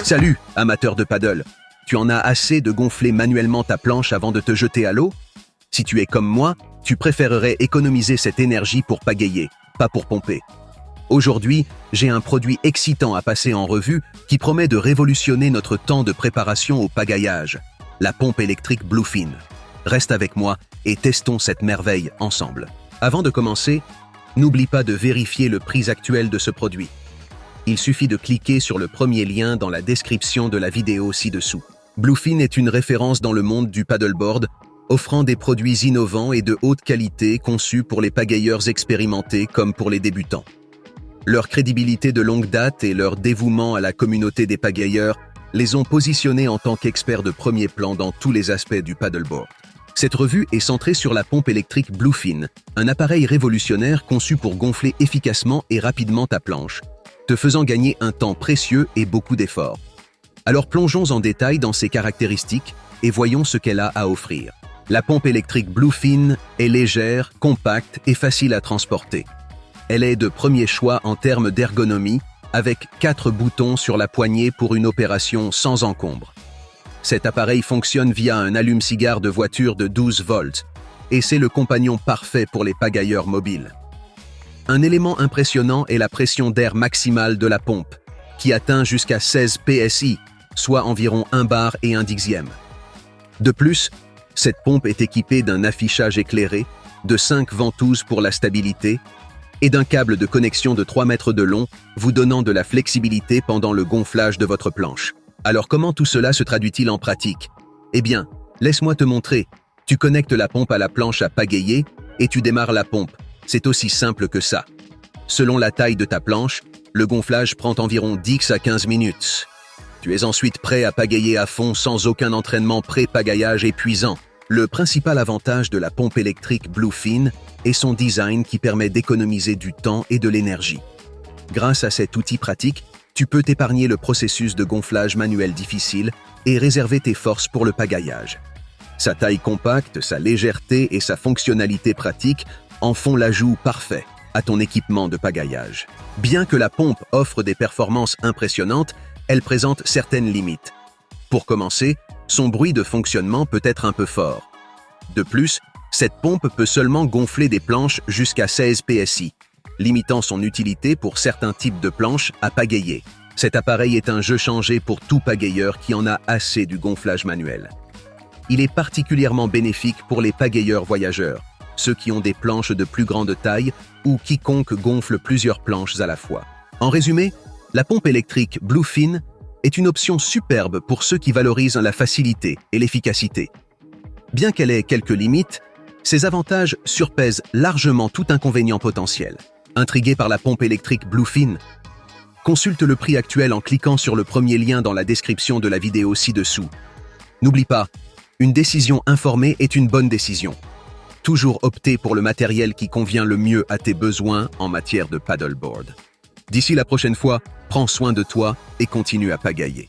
Salut, amateur de paddle. Tu en as assez de gonfler manuellement ta planche avant de te jeter à l'eau? Si tu es comme moi, tu préférerais économiser cette énergie pour pagayer, pas pour pomper. Aujourd'hui, j'ai un produit excitant à passer en revue qui promet de révolutionner notre temps de préparation au pagayage, la pompe électrique Bluefin. Reste avec moi et testons cette merveille ensemble. Avant de commencer, n'oublie pas de vérifier le prix actuel de ce produit. Il suffit de cliquer sur le premier lien dans la description de la vidéo ci-dessous. Bluefin est une référence dans le monde du paddleboard, offrant des produits innovants et de haute qualité conçus pour les pagayeurs expérimentés comme pour les débutants. Leur crédibilité de longue date et leur dévouement à la communauté des pagayeurs les ont positionnés en tant qu'experts de premier plan dans tous les aspects du paddleboard. Cette revue est centrée sur la pompe électrique Bluefin, un appareil révolutionnaire conçu pour gonfler efficacement et rapidement ta planche, te faisant gagner un temps précieux et beaucoup d'efforts. Alors plongeons en détail dans ses caractéristiques et voyons ce qu'elle a à offrir. La pompe électrique Bluefin est légère, compacte et facile à transporter. Elle est de premier choix en termes d'ergonomie, avec 4 boutons sur la poignée pour une opération sans encombre. Cet appareil fonctionne via un allume-cigare de voiture de 12 volts, et c'est le compagnon parfait pour les pagayeurs mobiles. Un élément impressionnant est la pression d'air maximale de la pompe, qui atteint jusqu'à 16 PSI, soit environ 1 bar et 1 dixième. De plus, cette pompe est équipée d'un affichage éclairé, de 5 ventouses pour la stabilité, et d'un câble de connexion de 3 mètres de long, vous donnant de la flexibilité pendant le gonflage de votre planche. Alors comment tout cela se traduit-il en pratique? Eh bien, laisse-moi te montrer. Tu connectes la pompe à la planche à pagayer et tu démarres la pompe. C'est aussi simple que ça. Selon la taille de ta planche, le gonflage prend environ 10 à 15 minutes. Tu es ensuite prêt à pagayer à fond sans aucun entraînement pré-pagayage épuisant. Le principal avantage de la pompe électrique Bluefin est son design qui permet d'économiser du temps et de l'énergie. Grâce à cet outil pratique, tu peux t'épargner le processus de gonflage manuel difficile et réserver tes forces pour le pagayage. Sa taille compacte, sa légèreté et sa fonctionnalité pratique en font l'ajout parfait à ton équipement de pagayage. Bien que la pompe offre des performances impressionnantes, elle présente certaines limites. Pour commencer, son bruit de fonctionnement peut être un peu fort. De plus, cette pompe peut seulement gonfler des planches jusqu'à 16 PSI, limitant son utilité pour certains types de planches à pagayer. Cet appareil est un jeu changé pour tout pagayeur qui en a assez du gonflage manuel. Il est particulièrement bénéfique pour les pagayeurs voyageurs, ceux qui ont des planches de plus grande taille ou quiconque gonfle plusieurs planches à la fois. En résumé, la pompe électrique Bluefin est une option superbe pour ceux qui valorisent la facilité et l'efficacité. Bien qu'elle ait quelques limites, ses avantages surpèsent largement tout inconvénient potentiel. Intrigué par la pompe électrique Bluefin? Consulte le prix actuel en cliquant sur le premier lien dans la description de la vidéo ci-dessous. N'oublie pas, une décision informée est une bonne décision. Toujours opter pour le matériel qui convient le mieux à tes besoins en matière de paddleboard. D'ici la prochaine fois, prends soin de toi et continue à pagayer.